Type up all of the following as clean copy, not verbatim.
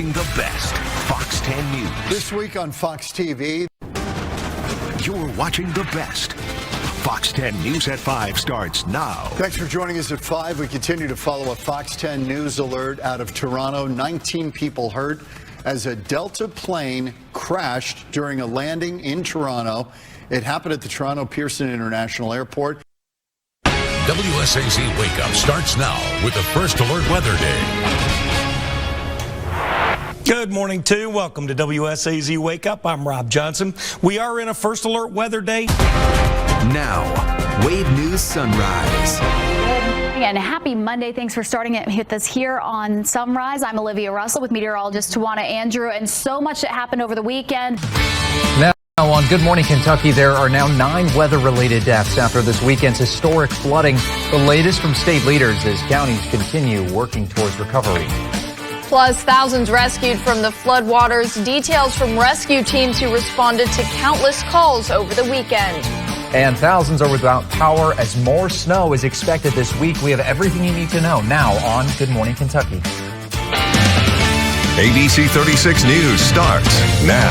watching the best Fox 10 News. This week on Fox TV. You're watching the best. Fox 10 News at 5 starts now. Thanks for joining us at 5. We continue to follow a Fox 10 News alert out of Toronto. 19 people hurt as a Delta plane crashed during a landing in Toronto. It happened at the Toronto Pearson International Airport. WSAZ Wake Up starts now with the First Alert Weather Day. Good morning, too. Welcome to WSAZ Wake Up. I'm Rob Johnson. We are in a First Alert Weather Day. Now, Wave News Sunrise. And happy Monday. Thanks for starting it with us here on Sunrise. I'm Olivia Russell with meteorologist Tawana Andrew, and so much that happened over the weekend. Now on Good Morning Kentucky, there are now 9 weather-related deaths after this weekend's historic flooding. The latest from state leaders as counties continue working towards recovery. Plus, thousands rescued from the floodwaters. Details from rescue teams who responded to countless calls over the weekend. And thousands are without power as more snow is expected this week. We have everything you need to know now on Good Morning Kentucky. ABC 36 News starts now.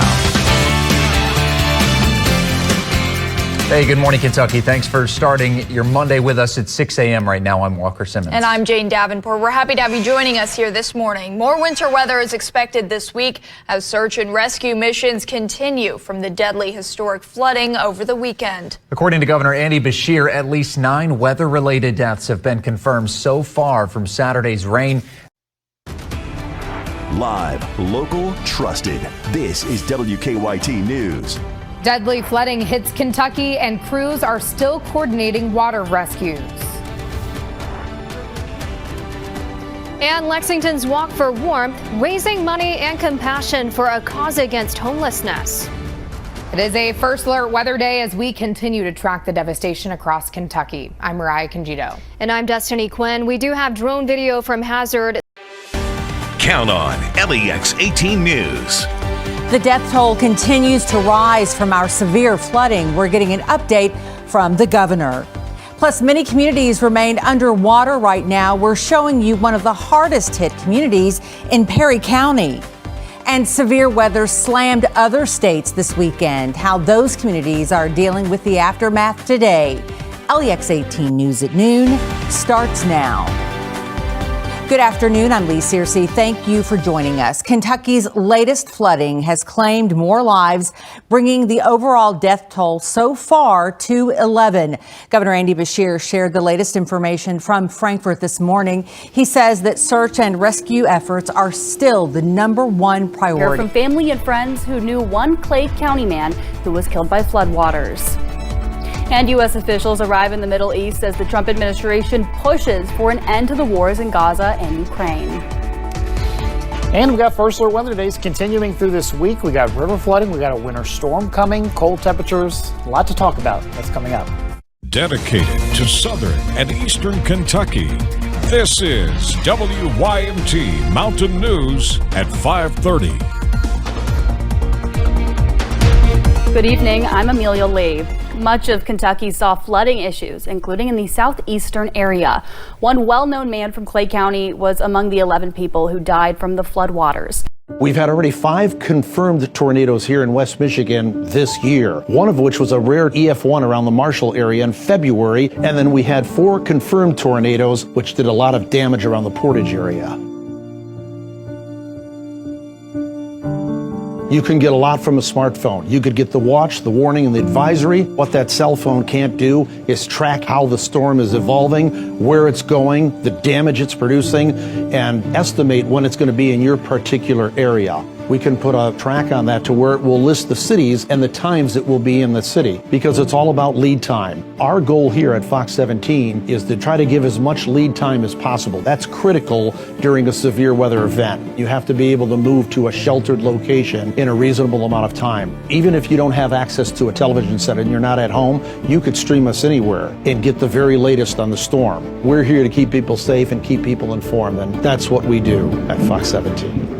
Hey, good morning, Kentucky. Thanks for starting your Monday with us at 6 a.m. right now. I'm Walker Simmons. And I'm Jane Davenport. We're happy to have you joining us here this morning. More winter weather is expected this week as search and rescue missions continue from the deadly historic flooding over the weekend. According to Governor Andy Beshear, at least 9 weather-related deaths have been confirmed so far from Saturday's rain. Live, local, trusted. This is WKYT News. Deadly flooding hits Kentucky and crews are still coordinating water rescues. And Lexington's Walk for Warmth, raising money and compassion for a cause against homelessness. It is a First Alert Weather Day as we continue to track the devastation across Kentucky. I'm Mariah Congito. And I'm Destiny Quinn. We do have drone video from Hazard. Count on LEX 18 News. The death toll continues to rise from our severe flooding. We're getting an update from the governor. Plus, many communities remain underwater right now. We're showing you one of the hardest hit communities in Perry County. And severe weather slammed other states this weekend. How those communities are dealing with the aftermath today. LEX 18 News at noon starts now. Good afternoon. I'm Lee Searcy. Thank you for joining us. Kentucky's latest flooding has claimed more lives, bringing the overall death toll so far to 11. Governor Andy Beshear shared the latest information from Frankfort this morning. He says that search and rescue efforts are still the #1 priority. Hear from family and friends who knew one Clay County man who was killed by floodwaters. And U.S. officials arrive in the Middle East as the Trump administration pushes for an end to the wars in Gaza and Ukraine. And we got First Alert Weather Days continuing through this week. We got river flooding, we got a winter storm coming, cold temperatures, a lot to talk about. That's coming up. Dedicated to southern and eastern Kentucky, this is WYMT Mountain News at 5:30. Good evening, I'm Amelia Lee. Much of Kentucky saw flooding issues, including in the southeastern area. One well-known man from Clay County was among the 11 people who died from the floodwaters. We've had already 5 confirmed tornadoes here in West Michigan this year, one of which was a rare EF1 around the Marshall area in February, and then we had 4 confirmed tornadoes, which did a lot of damage around the Portage area. You can get a lot from a smartphone. You could get the watch, the warning, and the advisory. What that cell phone can't do is track how the storm is evolving, where it's going, the damage it's producing, and estimate when it's going to be in your particular area. We can put a track on that to where it will list the cities and the times it will be in the city, because it's all about lead time. Our goal here at Fox 17 is to try to give as much lead time as possible. That's critical during a severe weather event. You have to be able to move to a sheltered location in a reasonable amount of time. Even if you don't have access to a television set and you're not at home, you could stream us anywhere and get the very latest on the storm. We're here to keep people safe and keep people informed, and that's what we do at Fox 17.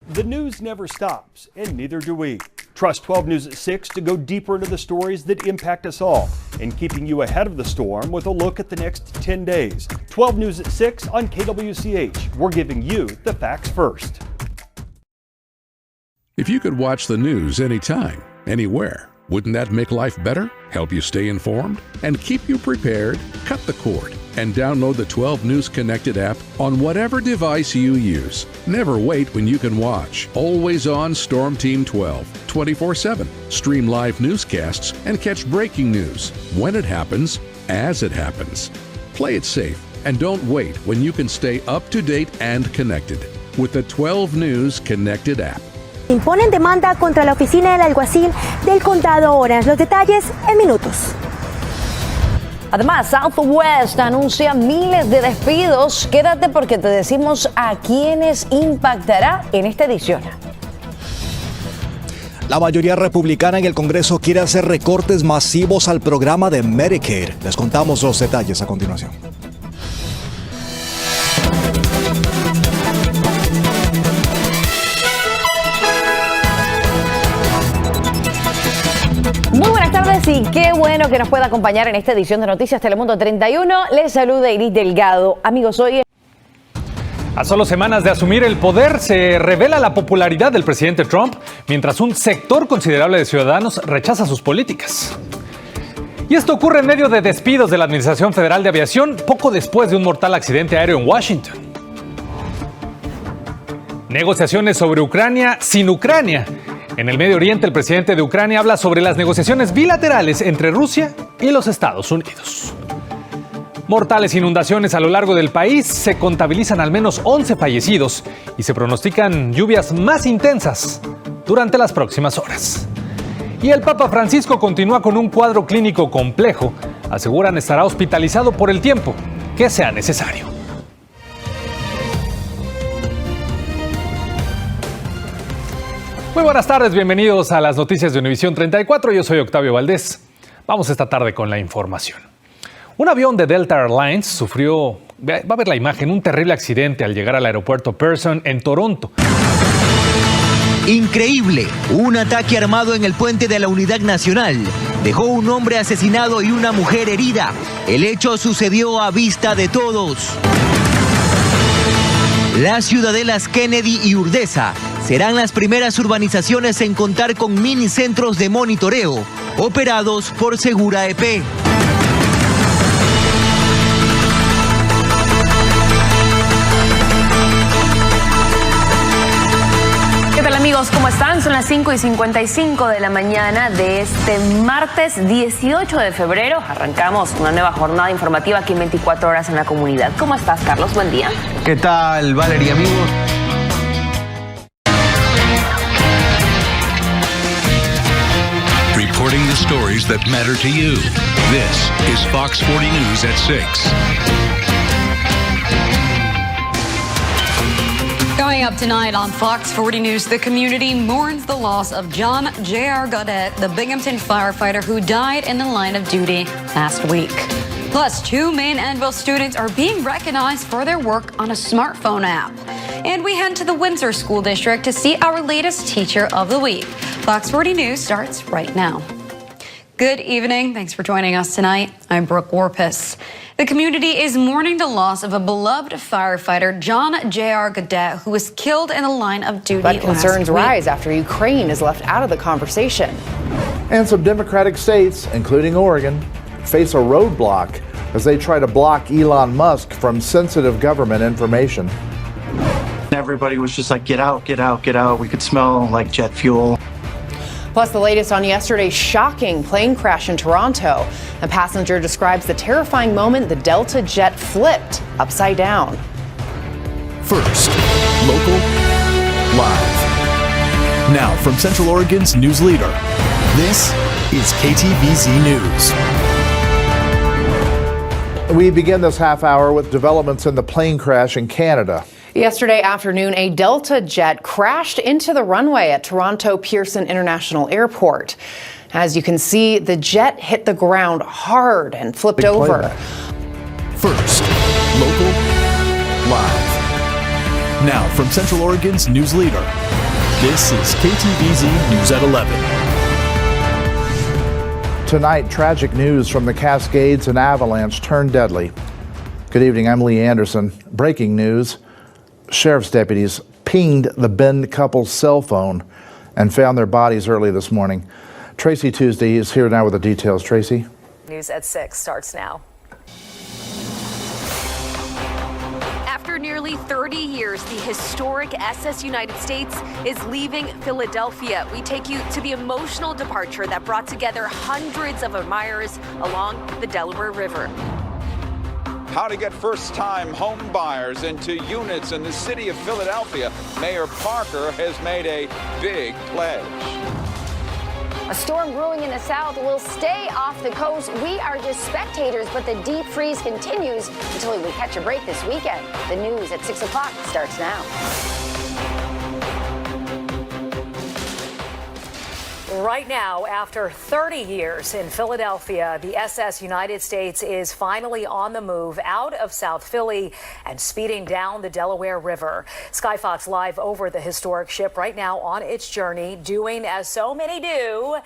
The news never stops, and neither do we. Trust 12 News at 6 to go deeper into the stories that impact us all, and keeping you ahead of the storm with a look at the next 10 days. 12 News at 6 on KWCH. We're giving you the facts first. If you could watch the news anytime, anywhere, wouldn't that make life better? Help you stay informed? And keep you prepared? Cut the cord and download the 12 News Connected app on whatever device you use. Never wait when you can watch. Always on Storm Team 12, 24/7. Stream live newscasts and catch breaking news when it happens, as it happens. Play it safe and don't wait when you can stay up to date and connected with the 12 News Connected app. Imponen demanda contra la oficina del alguacil del condado Orange. Los detalles en minutos. Además, Southwest anuncia miles de despidos. Quédate porque te decimos a quiénes impactará en esta edición. La mayoría republicana en el Congreso quiere hacer recortes masivos al programa de Medicaid. Les contamos los detalles a continuación. Muy buenas tardes y qué bueno que nos pueda acompañar en esta edición de Noticias Telemundo 31. Les saluda Iris Delgado. Amigos, hoy... A solo semanas de asumir el poder, se revela la popularidad del presidente Trump, mientras un sector considerable de ciudadanos rechaza sus políticas. Y esto ocurre en medio de despidos de la Administración Federal de Aviación, poco después de un mortal accidente aéreo en Washington. Negociaciones sobre Ucrania sin Ucrania. En el Medio Oriente, el presidente de Ucrania habla sobre las negociaciones bilaterales entre Rusia y los Estados Unidos. Mortales inundaciones a lo largo del país, se contabilizan al menos 11 fallecidos y se pronostican lluvias más intensas durante las próximas horas. Y el Papa Francisco continúa con un cuadro clínico complejo. Aseguran estará hospitalizado por el tiempo que sea necesario. Muy buenas tardes, bienvenidos a las noticias de Univisión 34. Yo soy Octavio Valdés. Vamos esta tarde con la información. Un avión de Delta Airlines sufrió, va a ver la imagen, un terrible accidente al llegar al aeropuerto Pearson en Toronto. Increíble, un ataque armado en el puente de la Unidad Nacional dejó un hombre asesinado y una mujer herida. El hecho sucedió a vista de todos. Las ciudadelas Kennedy y Urdesa serán las primeras urbanizaciones en contar con mini centros de monitoreo operados por Segura EP. ¿Qué tal, amigos? ¿Cómo están? Son las 5:55 de la mañana de este martes 18 de febrero. Arrancamos una nueva jornada informativa aquí en 24 horas en la comunidad. ¿Cómo estás, Carlos? Buen día. ¿Qué tal, Valeria, amigos? Reporting the stories that matter to you. This is Fox 40 News at 6. Coming up tonight on Fox 40 News, the community mourns the loss of John J.R. Gaudette, the Binghamton firefighter who died in the line of duty last week. Plus, 2 Maine Anvil students are being recognized for their work on a smartphone app. And we head to the Windsor School District to see our latest Teacher of the Week. Fox 40 News starts right now. Good evening. Thanks for joining us tonight. I'm Brooke Warpus. The community is mourning the loss of a beloved firefighter, John J.R. Gaudette, who was killed in the line of duty But concerns rise after Ukraine is left out of the conversation. And some Democratic states, including Oregon, face a roadblock as they try to block Elon Musk from sensitive government information. Everybody was just like, get out, get out, get out. We could smell like jet fuel. Plus, the latest on yesterday's shocking plane crash in Toronto. A passenger describes the terrifying moment the Delta jet flipped upside down. First, local, live. Now from Central Oregon's news leader, this is KTVZ News. We begin this half hour with developments in the plane crash in Canada. Yesterday afternoon, a Delta jet crashed into the runway at Toronto Pearson International Airport. As you can see, the jet hit the ground hard and flipped over. First, local, live. Now from Central Oregon's news leader, this is KTVZ News at 11. Tonight, tragic news from the Cascades. An avalanche turned deadly. Good evening, I'm Lee Anderson. Breaking news. Sheriff's deputies pinged the Bend couple's cell phone and found their bodies early this morning. Tracy Tuesday is here now with the details. Tracy? News at 6 starts now. After nearly 30 years, the historic SS United States is leaving Philadelphia. We take you to the emotional departure that brought together hundreds of admirers along the Delaware River. How to get first-time home buyers into units in the city of Philadelphia. Mayor Parker has made a big pledge. A storm brewing in the south will stay off the coast. We are just spectators, but the deep freeze continues until we catch a break this weekend. The news at 6 o'clock starts now. Right now, after 30 years in Philadelphia, the SS United States is finally on the move out of South Philly and speeding down the Delaware River. Sky Fox live over the historic ship right now on its journey, doing as so many do,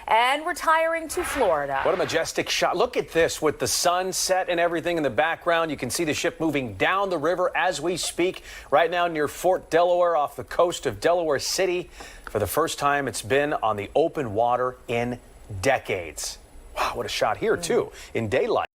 and retiring to Florida. What a majestic shot. Look at this with the sunset and everything in the background. You can see the ship moving down the river as we speak right now near Fort Delaware off the coast of Delaware City. For the first time it's been on the open water in decades. Wow, what a shot here, too, in daylight.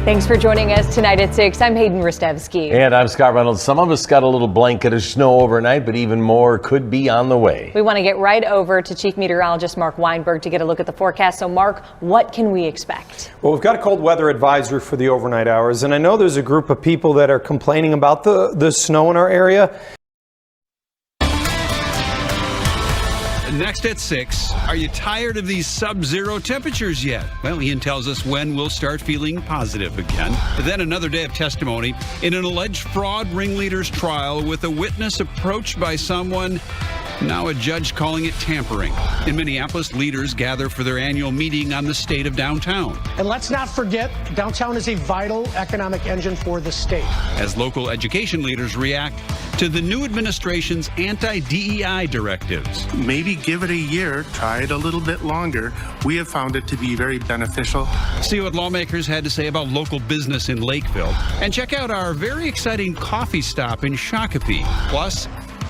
Thanks for joining us tonight at 6. I'm Hayden Rostevsky. And I'm Scott Reynolds. Some of us got a little blanket of snow overnight, but even more could be on the way. We want to get right over to Chief Meteorologist Mark Weinberg to get a look at the forecast. So, Mark, what can we expect? Well, we've got a cold weather advisory for the overnight hours, and I know there's a group of people that are complaining about the snow in our area. Next at 6, are you tired of these sub-zero temperatures yet? Well, Ian tells us when we'll start feeling positive again. Then another day of testimony in an alleged fraud ringleader's trial with a witness approached by someone, now a judge calling it tampering. In Minneapolis, leaders gather for their annual meeting on the state of downtown. And let's not forget, downtown is a vital economic engine for the state. As local education leaders react to the new administration's anti-DEI directives. Maybe give it a year, try it a little bit longer. We have found it to be very beneficial. See what lawmakers had to say about local business in Lakeville. And check out our very exciting coffee stop in Shakopee. Plus,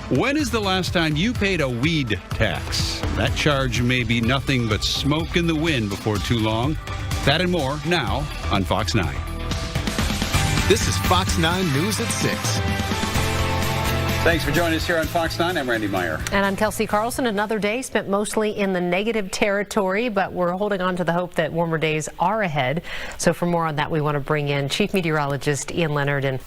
when is the last time you paid a weed tax? That charge may be nothing but smoke in the wind before too long. That and more now on Fox 9. This is Fox 9 News at 6. Thanks for joining us here on Fox 9. I'm Randy Meyer. And I'm Kelsey Carlson. Another day spent mostly in the negative territory, but we're holding on to the hope that warmer days are ahead. So for more on that, we want to bring in Chief Meteorologist Ian Leonard. And